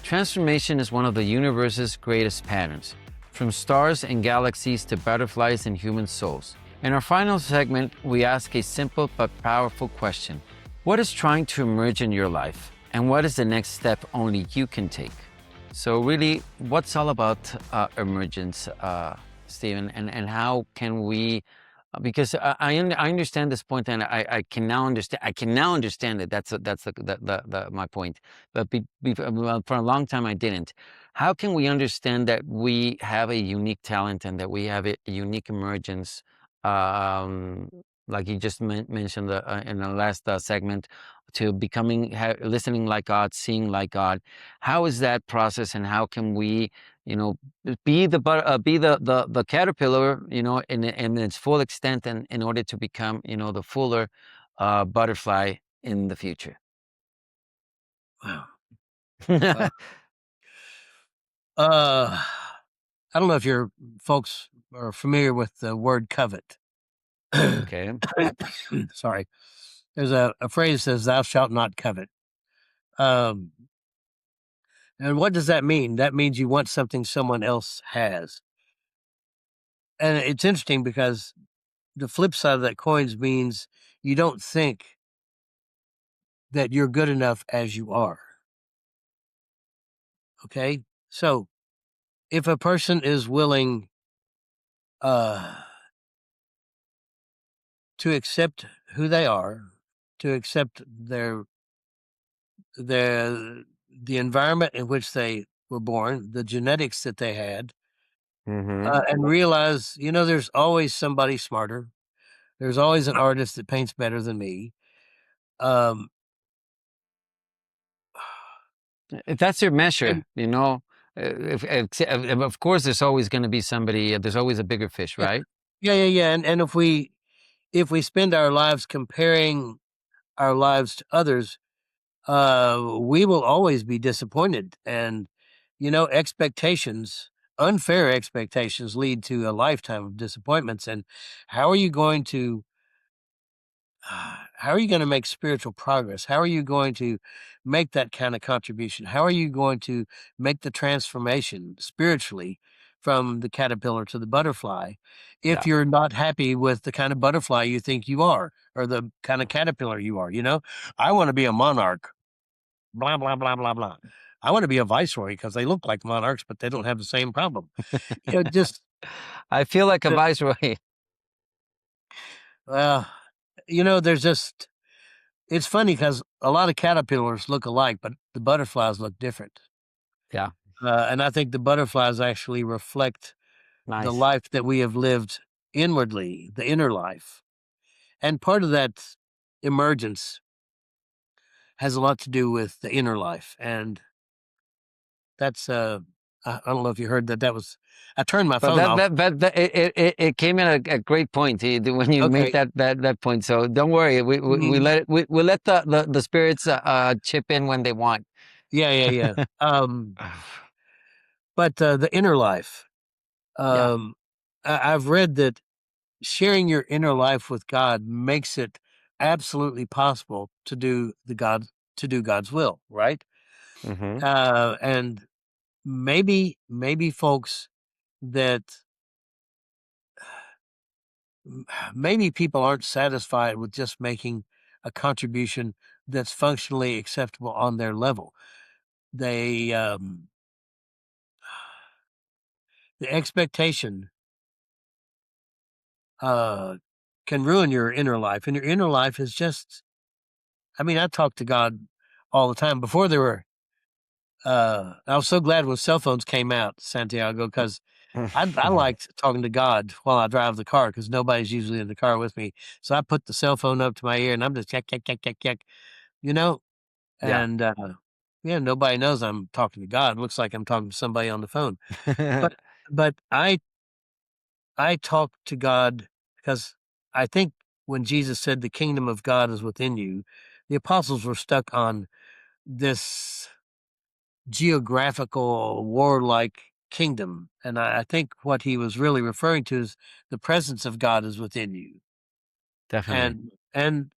Transformation is one of the universe's greatest patterns, from stars and galaxies to butterflies and human souls. In our final segment, we ask a simple but powerful question. What is trying to emerge in your life? And what is the next step only you can take? So really, what's all about emergence, Steven, and how can we? Because I understand this point, and I can now understand. I can now understand it. That's my point. But well, for a long time, I didn't. How can we understand that we have a unique talent and that we have a unique emergence? Um, like you just mentioned in the last segment, to becoming listening like God, seeing like God. How is that process, and how can we, you know, be the caterpillar, you know, in its full extent, and in order to become, you know, the fuller butterfly in the future? Wow. Uh, uh, I don't know if your folks are familiar with the word covet. Okay. Sorry. There's a phrase that says, "Thou shalt not covet." Um, and what does that mean? That means you want something someone else has. And it's interesting because the flip side of that coin means you don't think that you're good enough as you are. Okay? So if a person is willing uh, to accept who they are, to accept their the environment in which they were born, the genetics that they had, Mm-hmm. and realize, you know, there's always somebody smarter. There's always an artist that paints better than me. Um, If that's your measure, and you know, of course, there's always going to be somebody. There's always a bigger fish, yeah, right? yeah. And if we spend our lives comparing our lives to others, we will always be disappointed. And, you know, unfair expectations lead to a lifetime of disappointments. And how are you going to, how are you going to make spiritual progress? How are you going to make that kind of contribution? How are you going to make the transformation spiritually from the caterpillar to the butterfly if Yeah. you're not happy with the kind of butterfly you think you are, or the kind of caterpillar you are? You know, I want to be a monarch, blah, blah, blah, blah, blah. I want to be a viceroy because they look like monarchs, but they don't have the same problem. You know, just, I feel like a uh, viceroy. well, you know, it's funny because a lot of caterpillars look alike, but the butterflies look different. Yeah. And I think the butterflies actually reflect the Nice. life that we have lived inwardly, the inner life. And part of that emergence has a lot to do with the inner life. And that's, I don't know if you heard that. I turned my But phone off. it came in a great point when you made Okay. that point. So don't worry, Mhm. we let the spirits chip in when they want. Yeah. But the inner life, Yeah, um, I've read that sharing your inner life with God makes it absolutely possible to do God's will, right? hmm, And maybe folks that maybe people aren't satisfied with just making a contribution that's functionally acceptable on their level. They The expectation uh, can ruin your inner life, and your inner life is just. I mean, I talk to God all the time. Before there were, I was so glad when cell phones came out, Santiago, because I liked talking to God while I drive the car because nobody's usually in the car with me. So I put the cell phone up to my ear and I'm just check, you know, yeah. and yeah, nobody knows I'm talking to God. It looks like I'm talking to somebody on the phone, but but I talk to God because I think when Jesus said the kingdom of God is within you, the apostles were stuck on this geographical warlike kingdom. And I think what he was really referring to is the presence of God is within you. Definitely. And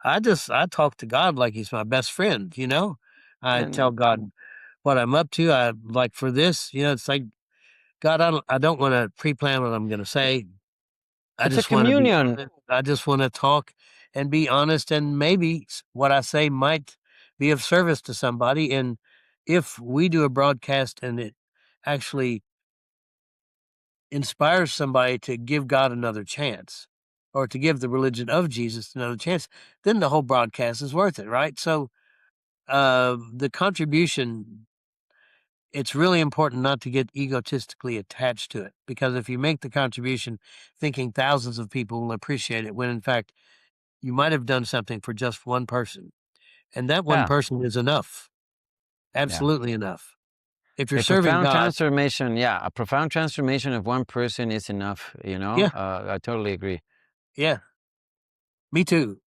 I talk to God like he's my best friend, you know? I tell And God what I'm up to. I like for this, it's like, God, I don't want to pre-plan what I'm going to say. I It's a just want to be communion. honest. I just want to talk and be honest, and maybe what I say might be of service to somebody. And if we do a broadcast and it actually inspires somebody to give God another chance or to give the religion of Jesus another chance, then the whole broadcast is worth it, right? So the contribution, it's really important not to get egotistically attached to it, because if you make the contribution thinking thousands of people will appreciate it, when in fact you might have done something for just one person, and that one Yeah, person is enough, yeah. absolutely enough. If you're A serving profound God, transformation. Yeah, a profound transformation of one person is enough. yeah, I totally agree. yeah, me too.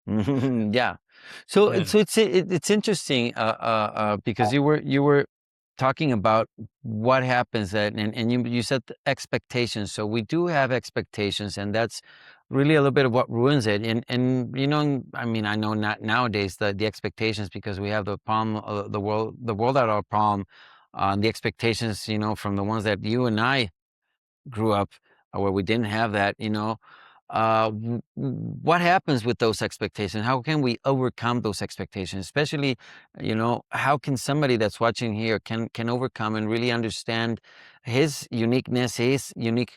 Yeah. So Yeah. it's interesting because you were talking about what happens and you said expectations. So we do have expectations, and that's really a little bit of what ruins it. And I mean, I know not nowadays the expectations, because we have the palm the world at our palm, the expectations, from the ones that you and I grew up, where we didn't have that. What happens with those expectations? How can we overcome those expectations? Especially, how can somebody that's watching here can overcome and really understand his uniqueness, his unique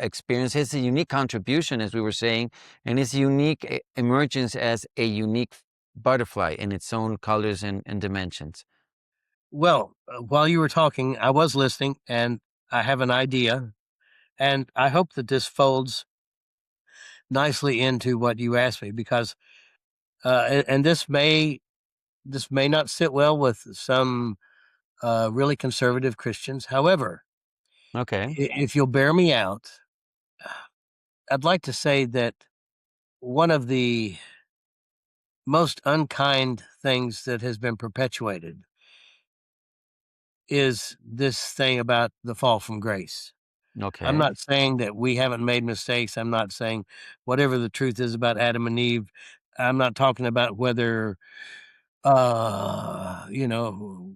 experience, his unique contribution, as we were saying, and his unique emergence as a unique butterfly in its own colors and dimensions. Well, while you were talking, I was listening, and I have an idea, and I hope that this folds nicely into what you asked me, because and this may not sit well with some really conservative Christians. However, Okay. if you'll bear me out, I'd like to say that one of the most unkind things that has been perpetuated is this thing about the fall from grace. I'm Okay. not saying that we haven't made mistakes. I'm not saying whatever the truth is about Adam and Eve. I'm not talking about whether, you know,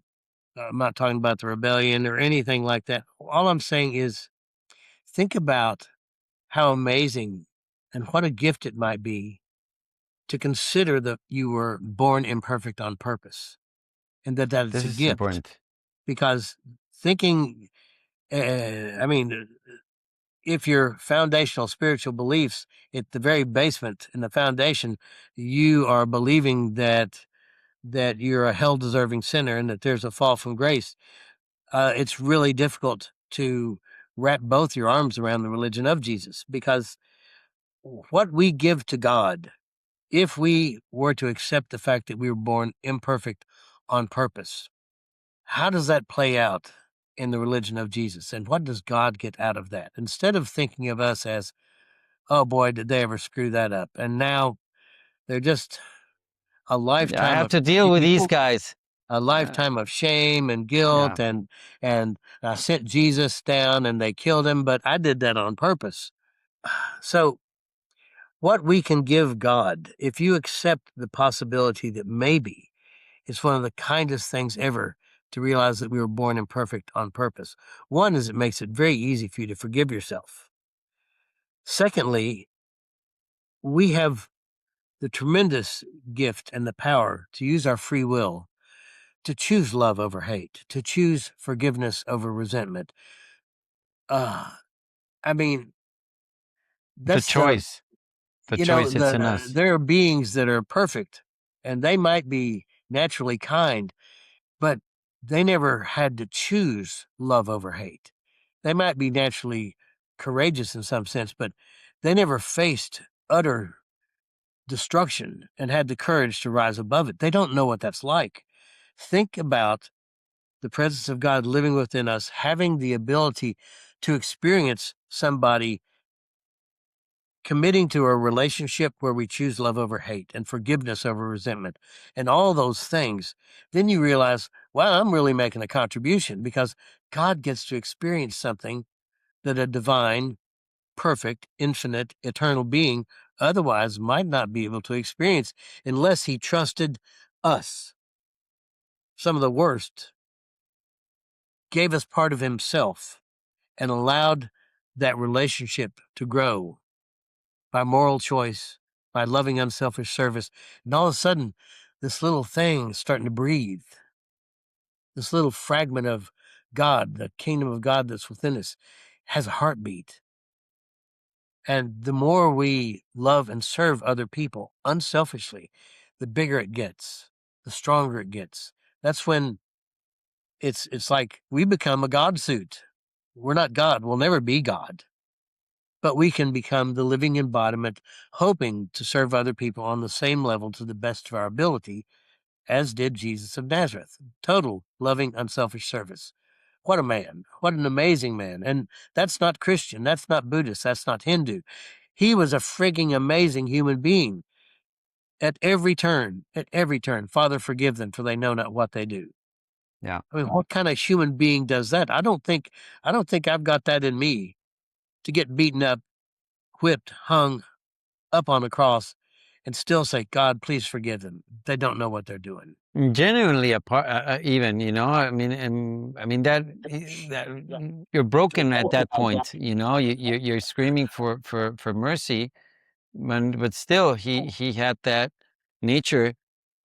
I'm not talking about the rebellion or anything like that. All I'm saying is think about how amazing and what a gift it might be to consider that you were born imperfect on purpose, and that it's This a is gift. important. Because thinking, I mean, if your foundational spiritual beliefs at the very basement in the foundation, you are believing that you're a hell deserving sinner and that there's a fall from grace, it's really difficult to wrap both your arms around the religion of Jesus, because what we give to God, if we were to accept the fact that we were born imperfect on purpose, how does that play out in the religion of Jesus? And what does God get out of that? Instead of thinking of us as, oh boy, did they ever screw that up? And now they're just a Yeah, I lifetime have of to deal with these guys. a Uh, lifetime of shame and yeah. guilt, and I sent Jesus down and they killed him, but I did that on purpose. So what we can give God, if you accept the possibility that maybe it's one of the kindest things ever to realize that we were born imperfect on purpose. One is it makes it very easy for you to forgive yourself. Secondly, we have the tremendous gift and the power to use our free will to choose love over hate, to choose forgiveness over resentment. Uh, I mean, The that's choice. The choice, it's in us. there are beings that are perfect, and they might be naturally kind, but they never had to choose love over hate. They might be naturally courageous in some sense, but they never faced utter destruction and had the courage to rise above it. They don't know what that's like. Think about the presence of God living within us, having the ability to experience somebody committing to a relationship where we choose love over hate and forgiveness over resentment and all those things. Then you realize, wow, I'm really making a contribution, because God gets to experience something that a divine, perfect, infinite, eternal being otherwise might not be able to experience unless he trusted us. some of the worst, gave us part of himself and allowed that relationship to grow by moral choice, by loving unselfish service. And all of a sudden, this little thing is starting to breathe. This little fragment of God, the kingdom of God that's within us, has a heartbeat. And the more we love and serve other people unselfishly, the bigger it gets, the stronger it gets. That's when it's like we become a God suit. We're not God. We'll never be God. But we can become the living embodiment, hoping to serve other people on the same level to the best of our ability, as did Jesus of Nazareth. Total, loving, unselfish service. What a man. What an amazing man. And that's not Christian. That's not Buddhist. That's not Hindu. He was a frigging amazing human being at every turn, at every turn. Father, forgive them, for they know not what they do. Yeah. I mean, what kind of human being does that? I don't think I've got that in me to get beaten up, whipped, hung up on a cross, and still say, God, please forgive them. They don't know what they're doing. Genuinely apart, even, you know, I mean that you're broken at that point, you know, you're screaming for mercy, but still he had that nature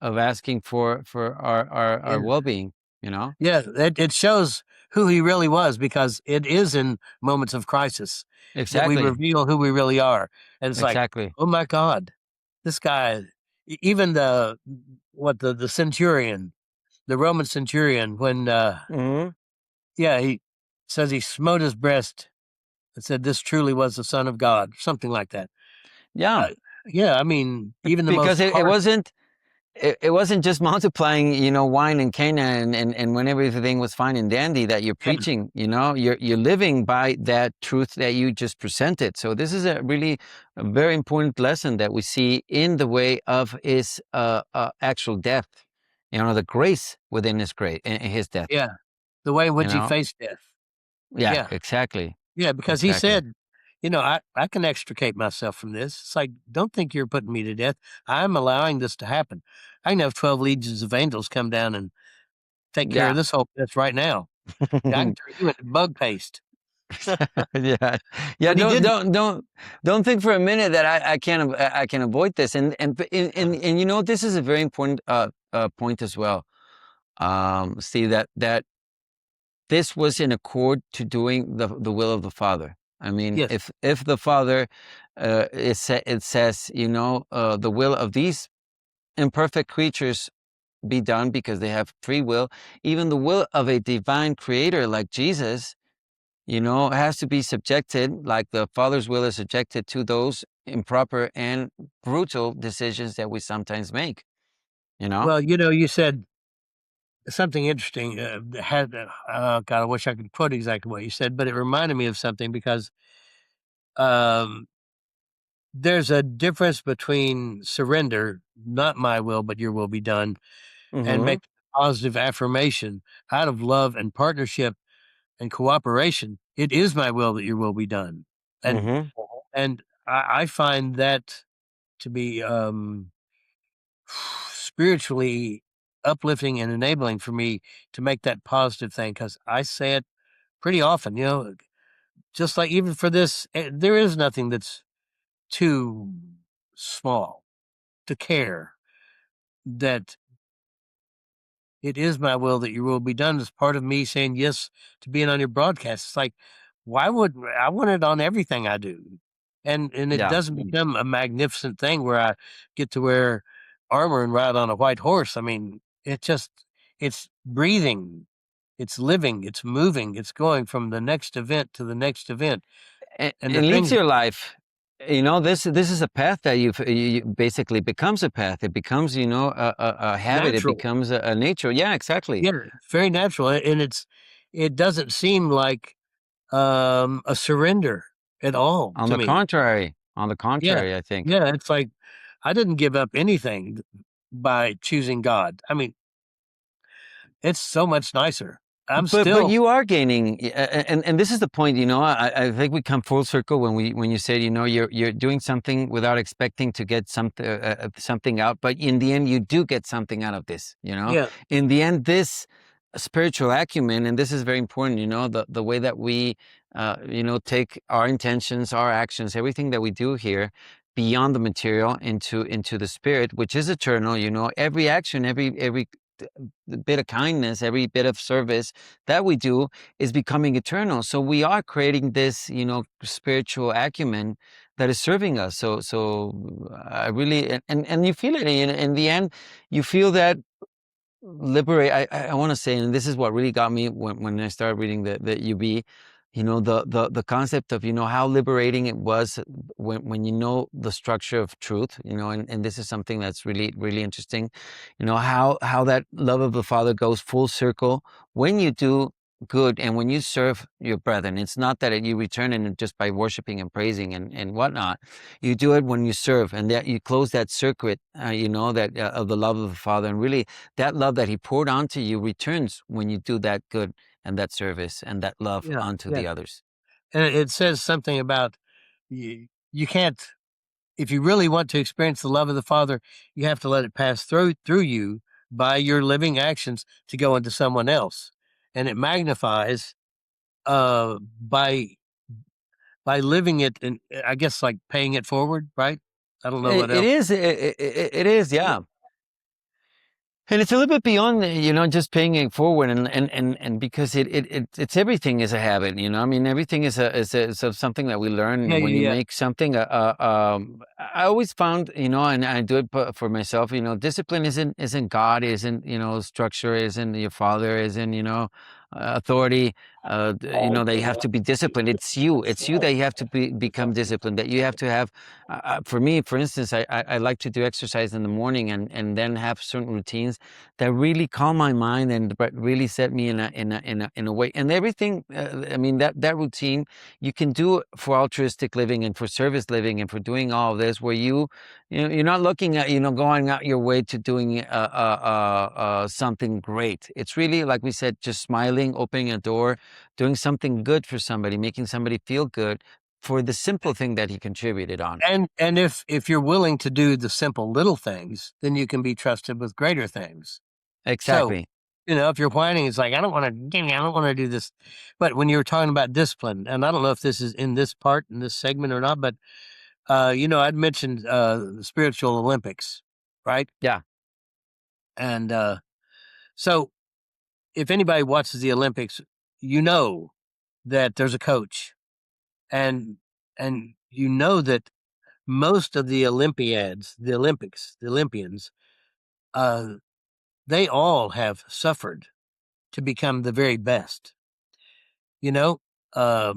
of asking for our Yeah. well-being, you know. Yeah, it shows who he really was, because it is in moments of crisis that we Exactly. reveal who we really are. And it's like, Exactly. oh my God, this guy, even the centurion, the Roman centurion, when, Hmm. he says he smote his breast and said, this truly was the Son of God, something like that. Yeah, Uh, yeah, I mean, even the because most it harsh, wasn't it wasn't just multiplying, you know, wine and Cana and when everything was fine and dandy that you're yeah, preaching, you know, you're living by that truth that you just presented. So this is a very important lesson that we see in the way of his actual death, you know, the grace within his grace in his death, yeah, the way in you which he know. faced death. Yeah, Yeah. exactly. Yeah, because he Exactly. said, I can extricate myself from this. It's like, don't think you're putting me to death. I'm allowing this to happen. I can have 12 legions of angels come down and take care of Yeah. this whole mess right now. Yeah, I can turn you into bug paste. Yeah, yeah. But he didn't. Don't think for a minute that I can avoid this. And you know, this is a very important point as well. Steve, that this was in accord to doing the will of the Father. I mean, Yes. if the Father, it says, you know, the will of these imperfect creatures be done because they have free will. Even the will of a divine creator like Jesus, you know, has to be subjected, like the Father's will is subjected to those improper and brutal decisions that we sometimes make, you know? Well, you said something interesting. God, I wish I could quote exactly what you said, but it reminded me of something, because um, there's a difference between surrender, not my will, but your will be done, and Mm-hmm. make a positive affirmation out of love and partnership and cooperation. It is my will that your will be done. And Mm-hmm. and I find that to be spiritually uplifting and enabling for me to make that positive thing, because I say it pretty often, just like even for this, there is nothing that's too small to care that it is my will that your will be done, as part of me saying yes to being on your broadcast. It's like, why would I want it on everything I do? And it Yeah. doesn't become a magnificent thing where I get to wear armor and ride on a white horse. I mean, it's breathing, it's living, it's moving, it's going from the next event to the next event. And It the leads things, your life. You know, this is a path that you basically becomes a path. It becomes, you know, a habit. It natural. becomes a nature. Yeah, exactly. Yeah, very natural. And it doesn't seem like a surrender at all to me. On the Yeah. contrary, I think. Yeah, it's like I didn't give up anything by choosing God. I mean, it's so much nicer. I'm But still, you are gaining, and this is the point. I think we come full circle when you said, you're doing something without expecting to get something out, but in the end you do get something out of this. yeah, In the end, this spiritual acumen, and this is very important. The way that we take our intentions, our actions, everything that we do here beyond the material into the spirit, which is eternal. Every action, every bit of kindness, every bit of service that we do is becoming eternal. So we are creating this, spiritual acumen that is serving us. So I really, and you feel it in the end, you feel that liberate. I want to say, and this is what really got me when I started reading the UB, the concept of, how liberating it was when you know the structure of truth, and this is something that's really, really interesting, how that love of the Father goes full circle when you do good and when you serve your brethren. It's not that you return it just by worshiping and praising and whatnot. You do it when you serve, and that you close that circuit, that of the love of the Father, and really that love that he poured onto you returns when you do that good and that service and that love yeah, onto yeah. the others. And it says something about you can't, if you really want to experience the love of the Father, you have to let it pass through you by your living actions to go into someone else, and it magnifies uh by by living it, and I guess like paying it forward, right? I don't know It, what it else. is, it is, Yeah, yeah. And it's a little bit beyond, just paying it forward, and because it's everything is a habit, I mean, everything is something that we yeah, learn when yeah, you yeah. make something. I always found, and I do it for myself. Discipline isn't God, isn't structure, isn't your father, isn't authority. That you have to be disciplined. It's you that you have to become disciplined. That you have to have. For me, for instance, I like to do exercise in the morning and then have certain routines that really calm my mind and but really set me in a way. And everything, I mean, that routine you can do for altruistic living and for service living and for doing all of this, where you're not looking at going out your way to doing something great. It's really, like we said, just smiling, opening a door, doing something good for somebody, making somebody feel good for the simple thing that he contributed on. And if you're willing to do the simple little things, then you can be trusted with greater things. So, Exactly. if you're whining, it's like, I don't want to do this. But when you were talking about discipline, and I don't know if this is in this part in this segment or not, but I'd mentioned the spiritual Olympics, right? Yeah. And so if anybody watches the Olympics, you know that there's a coach, and you know that most of the Olympiads, the Olympics, the Olympians, uh, they all have suffered to become the very best. You know, Yeah.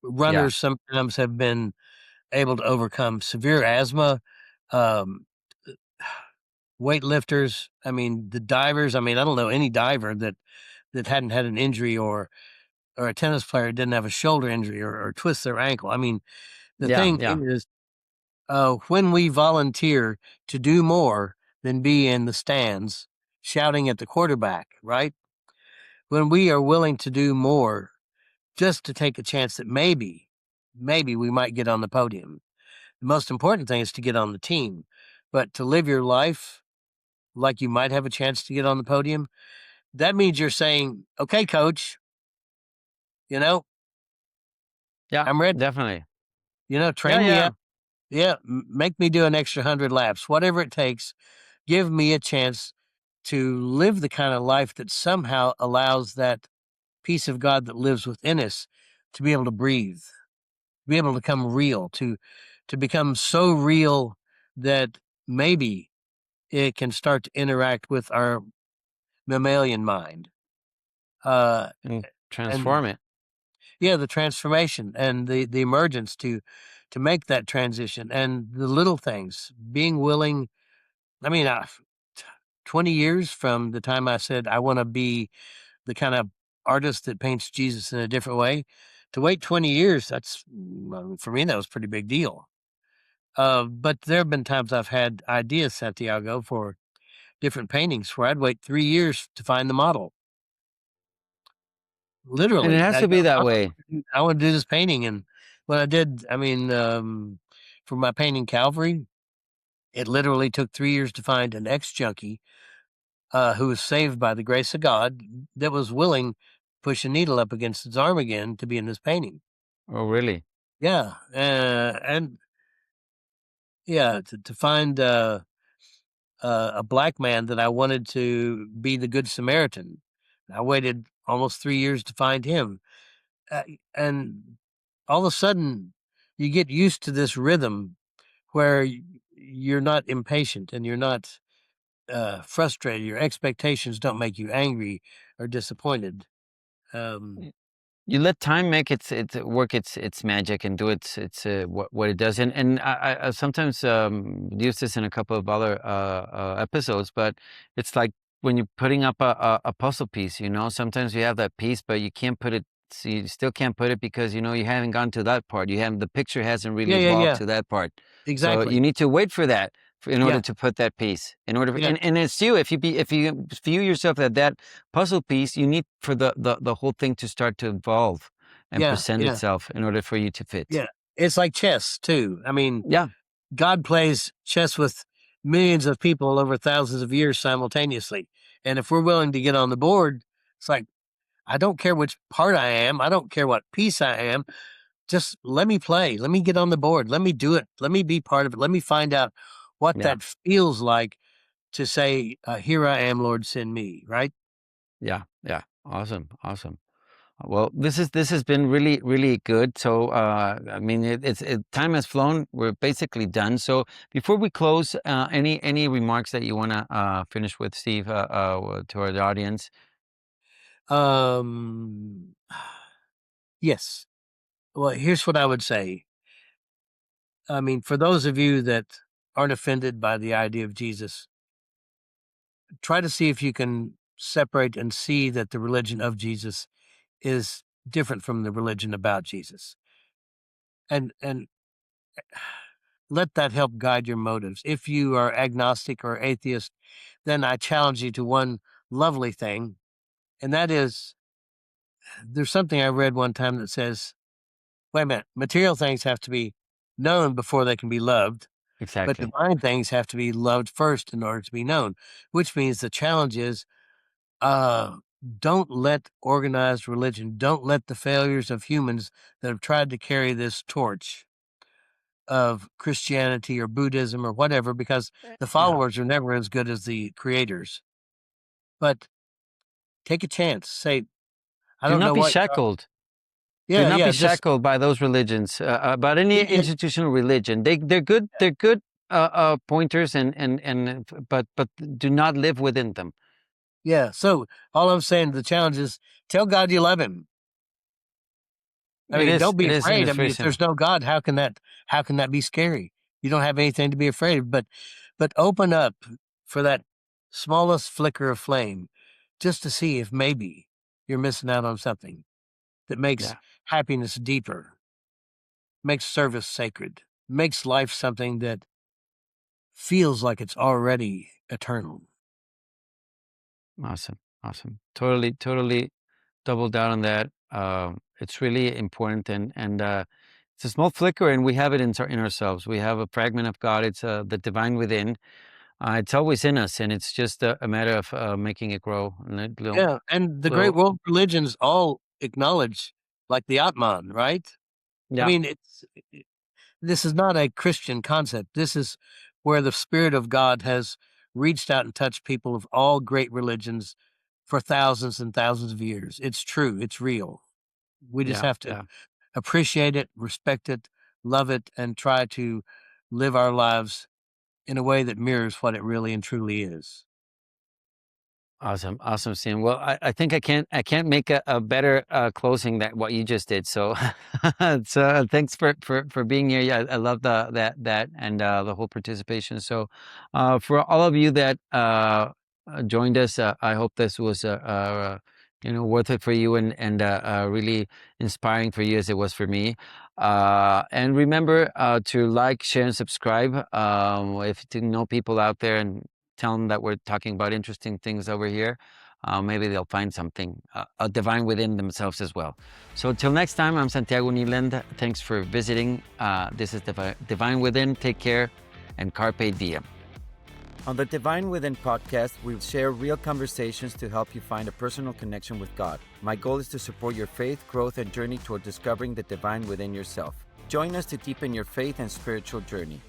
runners sometimes have been able to overcome severe asthma. Um, Weightlifters, I mean, the divers. I mean, I don't know any diver that hadn't had an injury, or a tennis player didn't have a shoulder injury, or twist their ankle. I mean, the Yeah. thing Yeah. is, when we volunteer to do more than be in the stands shouting at the quarterback, right? When we are willing to do more just to take a chance that maybe we might get on the podium. The most important thing is to get on the team, but to live your life like you might have a chance to get on the podium, that means you're saying, okay, coach, you know, Yeah. I'm ready, Definitely. Yeah. train me Yeah. up. Yeah, make me do an extra 100 laps, whatever it takes. Give me a chance to live the kind of life that somehow allows that peace of God that lives within us to be able to breathe, to be able to become real, to become so real that maybe it can start to interact with our mammalian mind. Uh, And and transform it. yeah, the transformation and the emergence to make that transition, and the little things, being willing. I mean, 20 years from the time I said I want to be the kind of artist that paints Jesus in a different way, to wait 20 years, for me, that was a pretty big deal. But there have been times I've had ideas, Santiago, for different paintings where I'd wait 3 years to find the model. And it literally. has to be that way. I want to do this painting, and when I did, I mean, for my painting Calvary, it literally took 3 years to find an ex-junkie who was saved by the grace of God that was willing to push a needle up against his arm again to be in this painting. Oh, really? Yeah, and yeah, to find a black man that I wanted to be the Good Samaritan. I waited almost 3 years to find him, and all of a sudden, you get used to this rhythm where you're not impatient and you're not frustrated. Your expectations don't make you angry or disappointed. Um, You let time make its work its magic and do what it does. And I sometimes use this in a couple of other episodes, but it's like when you're putting up a puzzle piece, you know, sometimes you have that piece, but you can't put it. So you still can't put it because you know you haven't gone to that part. You haven't, the picture hasn't really yeah, yeah, evolved yeah, to that part. So you exactly. need to wait for that in order Yeah, to put that piece. In order, yeah, and it's you. If you view yourself at that puzzle piece, you need for the whole thing to start to evolve and yeah, present yeah, itself in order for you to fit. yeah. It's like chess too. I mean, Yeah, God plays chess with millions of people over thousands of years simultaneously. And if we're willing to get on the board, it's like, I don't care which part I am. I don't care what piece I am. Just let me play. Let me get on the board. Let me do it. Let me be part of it. Let me find out what yeah, that feels like to say, here I am, Lord, send me, right? yeah, yeah. Awesome, awesome. Well, this has been really good. So, I mean, time has flown. We're basically done. So, before we close, any remarks that you want to finish with, Steve, to our audience? Um, yes. Well, here's what I would say. I mean, for those of you that aren't offended by the idea of Jesus, try to see if you can separate and see that the religion of Jesus is different from the religion about Jesus. And let that help guide your motives. If you are agnostic or atheist, then I challenge you to one lovely thing, and that is there's something I read one time that says, wait a minute, material things have to be known before they can be loved, but Exactly. divine things have to be loved first in order to be known, which means the challenge is uh, don't let organized religion, don't let the failures of humans that have tried to carry this torch of Christianity or Buddhism or whatever, because the Yeah. followers are never as good as the creators. But take a chance. Say, I Do don't not know be what. shackled. Do Yeah, not be yeah, just shackled by those religions, about any yeah, institutional religion. They're good. They're good pointers, but do not live within them. yeah. So all I'm saying, the challenge is tell God you love Him. I It mean, is. don't be It is, and afraid. I it's mean, very if there's simple. no God, how can that be scary? You don't have anything to be afraid of. But open up for that smallest flicker of flame, just to see if maybe you're missing out on something that makes Yeah. happiness deeper, makes service sacred, makes life something that feels like it's already eternal. Awesome. Awesome. Totally double down on that. It's really important, and it's a small flicker, and we have it in ourselves. We have a fragment of God. It's the divine within. It's always in us, and it's just a matter of making it grow. And Yeah, and the great little, world religions all acknowledge, like the Atman, right? I yeah, mean, this is not a Christian concept. This is where the Spirit of God has reached out and touched people of all great religions for thousands and thousands of years. It's true. It's real. We just yeah, have to yeah. appreciate it, respect it, love it, and try to live our lives in a way that mirrors what it really and truly is. Awesome, awesome, Sam. Well, I think I can't make a better closing than what you just did. So, so thanks for being here. Yeah, I love that and the whole participation. So, for all of you that joined us, I hope this was you know, worth it for you and really inspiring for you as it was for me. And remember to like, share, and subscribe. If you know people out there and tell them that we're talking about interesting things over here. maybe they'll find something, a divine within themselves as well. So until next time, I'm Santiago Niland. Thanks for visiting. This is Divine Within. Take care and carpe diem. On the Divine Within podcast, we share real conversations to help you find a personal connection with God. My goal is to support your faith, growth, and journey toward discovering the divine within yourself. Join us to deepen your faith and spiritual journey.